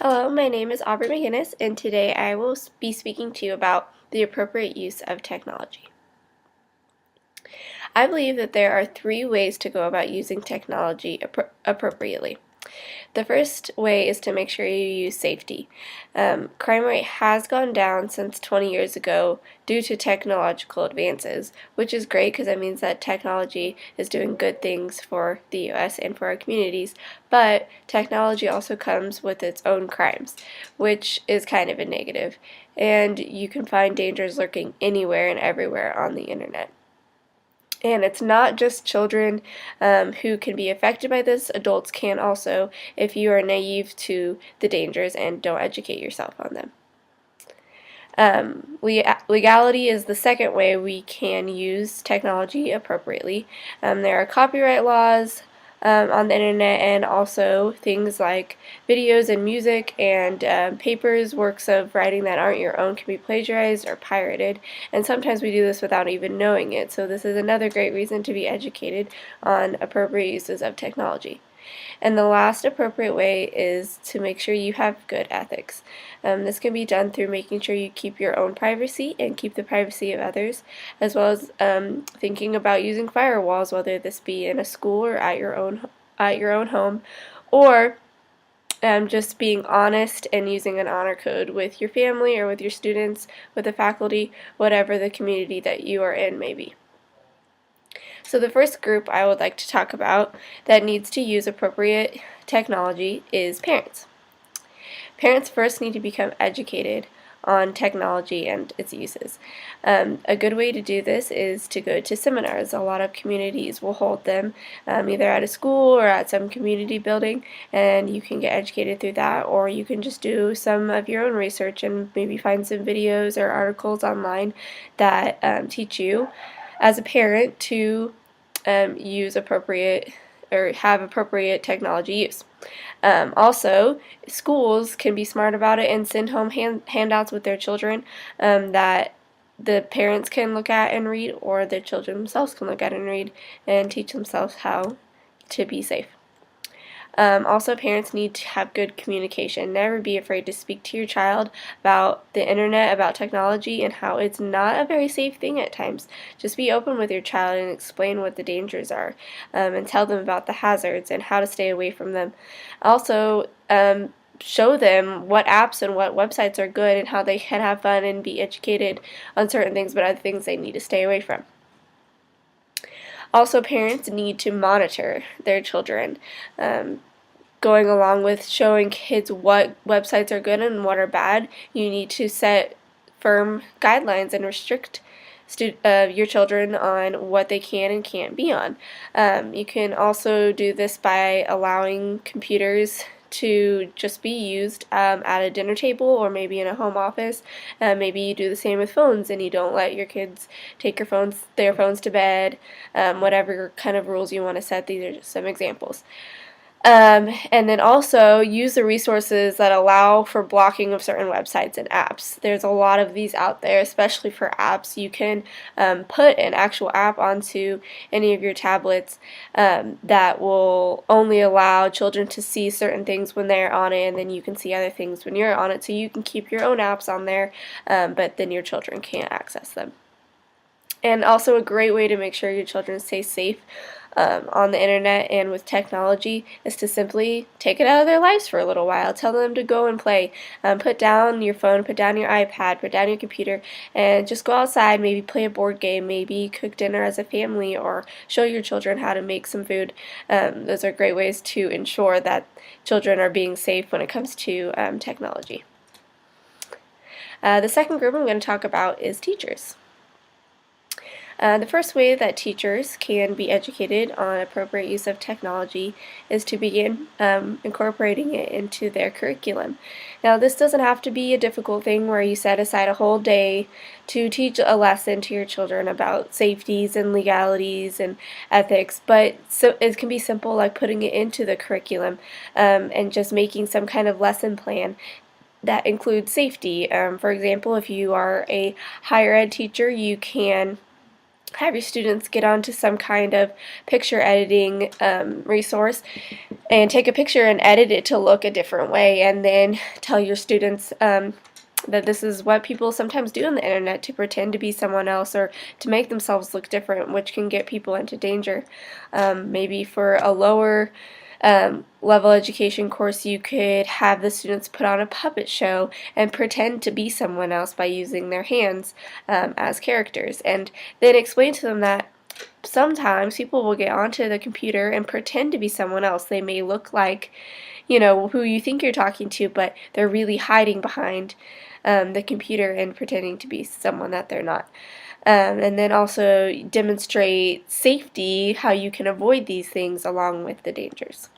Hello, my name is Aubrey McGinnis, and today I will be speaking to you about the appropriate use of technology. I believe that there are three ways to go about using technology appropriately. The first way is to make sure you use safety. Crime rate has gone down since 20 years ago due to technological advances, which is great because that means that technology is doing good things for the U.S. and for our communities, but technology also comes with its own crimes, which is kind of a negative, and you can find dangers lurking anywhere and everywhere on the internet. And it's not just children who can be affected by this. Adults can also, if you are naive to the dangers and don't educate yourself on them. Legality is the second way we can use technology appropriately. There are copyright laws on the internet, and also things like videos and music and papers, works of writing that aren't your own can be plagiarized or pirated, and sometimes we do this without even knowing it. So this is another great reason to be educated on appropriate uses of technology. And the last appropriate way is to make sure you have good ethics. This can be done through making sure you keep your own privacy and keep the privacy of others, as well as thinking about using firewalls, whether this be in a school or at your own home, or just being honest and using an honor code with your family or with your students, with the faculty, whatever the community that you are in may be. So the first group I would like to talk about that needs to use appropriate technology is parents. Parents first need to become educated on technology and its uses. A good way to do this is to go to seminars. A lot of communities will hold them either at a school or at some community building, and you can get educated through that, or you can just do some of your own research and maybe find some videos or articles online that teach you as a parent to use appropriate or have appropriate technology use. Also, schools can be smart about it and send home handouts with their children that the parents can look at and read, or the children themselves can look at and read and teach themselves how to be safe. Also, parents need to have good communication. Never be afraid to speak to your child about the internet, about technology, and how it's not a very safe thing at times. Just be open with your child and explain what the dangers are, and tell them about the hazards and how to stay away from them. Also, show them what apps and what websites are good and how they can have fun and be educated on certain things, but other things they need to stay away from. Also, parents need to monitor their children. Going along with showing kids what websites are good and what are bad, you need to set firm guidelines and restrict your children on what they can and can't be on. You can also do this by allowing computers to just be used at a dinner table or maybe in a home office. Maybe you do the same with phones and you don't let your kids take their phones to bed. Whatever kind of rules you want to set, these are just some examples. And then also use the resources that allow for blocking of certain websites and apps. There's a lot of these out there, especially for apps. You can put an actual app onto any of your tablets that will only allow children to see certain things when they're on it, and then you can see other things when you're on it. So you can keep your own apps on there, but then your children can't access them. And also a great way to make sure your children stay safe on the internet and with technology is to simply take it out of their lives for a little while. Tell them to go and play. Put down your phone, put down your iPad, put down your computer, and just go outside, maybe play a board game, maybe cook dinner as a family, or show your children how to make some food. Those are great ways to ensure that children are being safe when it comes to technology. The second group I'm going to talk about is teachers. The first way that teachers can be educated on appropriate use of technology is to begin incorporating it into their curriculum. Now, this doesn't have to be a difficult thing where you set aside a whole day to teach a lesson to your children about safeties and legalities and ethics, but so it can be simple, like putting it into the curriculum and just making some kind of lesson plan that includes safety. For example, if you are a higher ed teacher, you can have your students get onto some kind of picture editing resource and take a picture and edit it to look a different way, and then tell your students that this is what people sometimes do on the internet, to pretend to be someone else or to make themselves look different, which can get people into danger. Maybe for a lower level education course, you could have the students put on a puppet show and pretend to be someone else by using their hands as characters, and then explain to them that sometimes people will get onto the computer and pretend to be someone else. They may look like, who you think you're talking to, but they're really hiding behind the computer and pretending to be someone that they're not. And then also demonstrate safety, how you can avoid these things along with the dangers.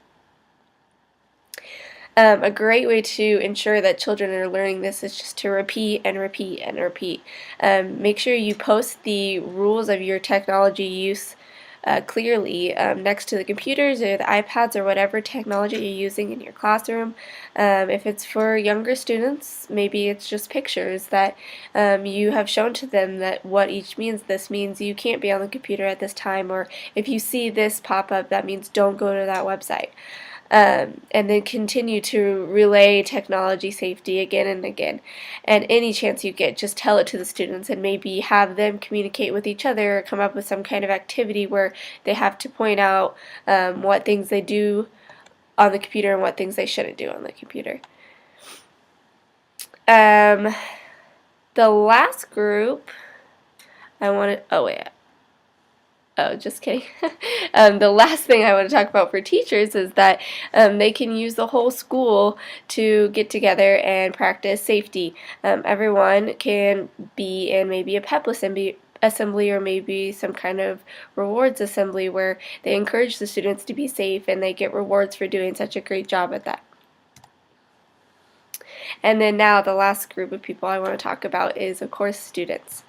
A great way to ensure that children are learning this is just to repeat and repeat and repeat. Make sure you post the rules of your technology use clearly next to the computers or the iPads or whatever technology you're using in your classroom. If it's for younger students, maybe it's just pictures that you have shown to them that what each means. This means you can't be on the computer at this time, or if you see this pop up, that means don't go to that website. And then continue to relay technology safety again and again. And any chance you get, just tell it to the students and maybe have them communicate with each other or come up with some kind of activity where they have to point out what things they do on the computer and what things they shouldn't do on the computer. The last group just kidding. The last thing I want to talk about for teachers is that they can use the whole school to get together and practice safety. Everyone can be in maybe a pep assembly or maybe some kind of rewards assembly where they encourage the students to be safe and they get rewards for doing such a great job at that. And then now the last group of people I want to talk about is, of course, students.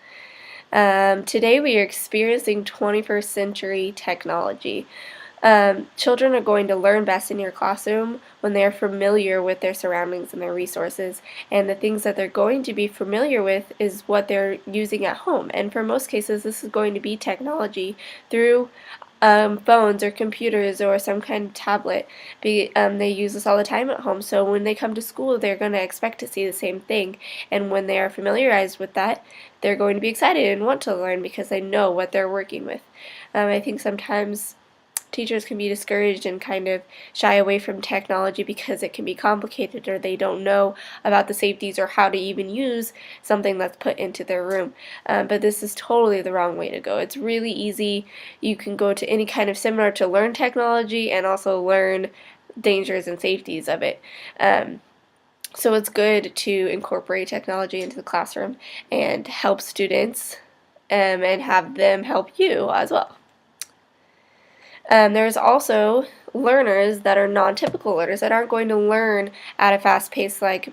Today we are experiencing 21st century technology. Children are going to learn best in your classroom when they are familiar with their surroundings and their resources, and the things that they're going to be familiar with is what they're using at home. And for most cases, this is going to be technology through phones or computers or some kind of tablet. They use this all the time at home, so when they come to school they're going to expect to see the same thing, and when they are familiarized with that, they're going to be excited and want to learn because they know what they're working with. I think sometimes teachers can be discouraged and kind of shy away from technology because it can be complicated, or they don't know about the safeties or how to even use something that's put into their room. But this is totally the wrong way to go. It's really easy. You can go to any kind of seminar to learn technology and also learn dangers and safeties of it. So it's good to incorporate technology into the classroom and help students and have them help you as well. There's also learners that are non-typical learners that aren't going to learn at a fast pace like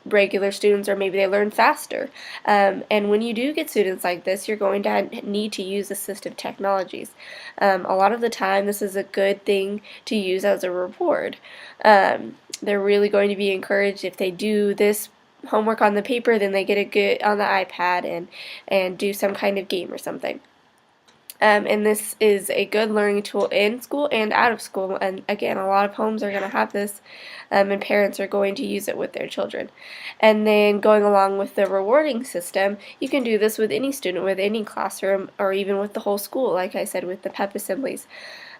regular students, or maybe they learn faster. And when you do get students like this, you're going to need to use assistive technologies. A lot of the time this is a good thing to use as a reward. They're really going to be encouraged if they do this homework on the paper, then they get a good on the iPad and do some kind of game or something. And this is a good learning tool in school and out of school, and again, a lot of homes are going to have this, and parents are going to use it with their children. And then going along with the rewarding system, you can do this with any student, with any classroom, or even with the whole school, like I said, with the pep assemblies.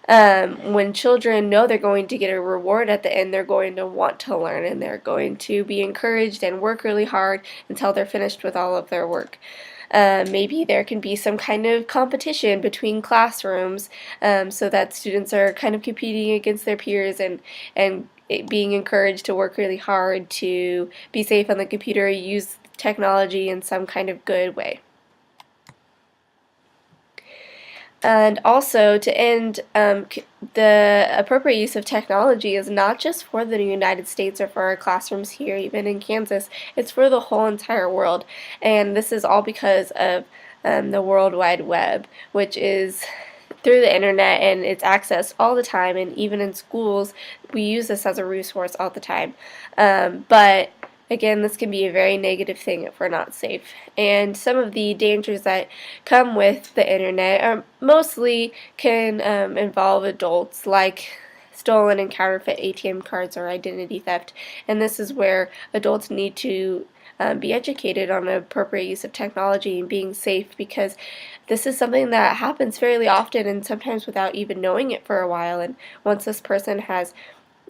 When children know they're going to get a reward at the end, they're going to want to learn, and they're going to be encouraged and work really hard until they're finished with all of their work. Maybe there can be some kind of competition between classrooms, so that students are kind of competing against their peers and being encouraged to work really hard to be safe on the computer, use technology in some kind of good way. And also, to end, the appropriate use of technology is not just for the United States or for our classrooms here, even in Kansas. It's for the whole entire world. And this is all because of the World Wide Web, which is through the internet, and it's accessed all the time. And even in schools, we use this as a resource all the time. But Again, this can be a very negative thing if we're not safe. And some of the dangers that come with the internet are mostly can involve adults, like stolen and counterfeit ATM cards or identity theft. And this is where adults need to be educated on the appropriate use of technology and being safe, because this is something that happens fairly often and sometimes without even knowing it for a while. And once this person has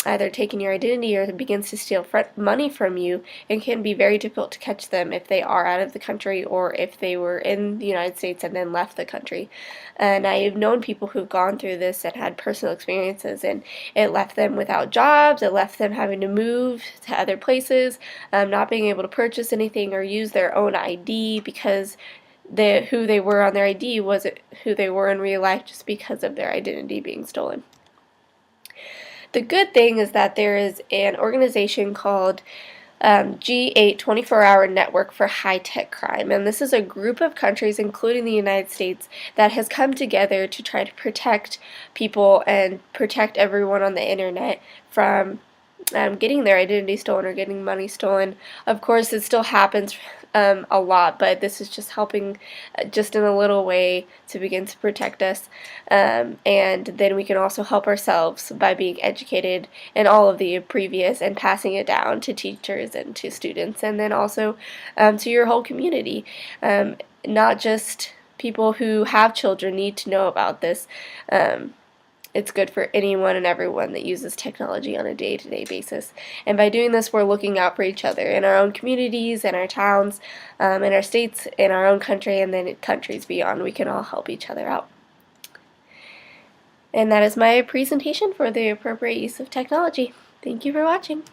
either taken your identity or begins to steal money from you, it can be very difficult to catch them if they are out of the country or if they were in the United States and then left the country. And I've known people who've gone through this and had personal experiences, and it left them without jobs, it left them having to move to other places, not being able to purchase anything or use their own ID because who they were on their ID wasn't who they were in real life, just because of their identity being stolen. The good thing is that there is an organization called G8 24-Hour Network for High-Tech Crime, and this is a group of countries, including the United States, that has come together to try to protect people and protect everyone on the internet from getting their identity stolen or getting money stolen. Of course, it still happens a lot, but this is just helping just in a little way to begin to protect us. And then we can also help ourselves by being educated in all of the previous and passing it down to teachers and to students, and then also to your whole community. Not just people who have children need to know about this. It's good for anyone and everyone that uses technology on a day-to-day basis. And by doing this, we're looking out for each other in our own communities, in our towns, in our states, in our own country, and then in countries beyond. We can all help each other out. And that is my presentation for the appropriate use of technology. Thank you for watching.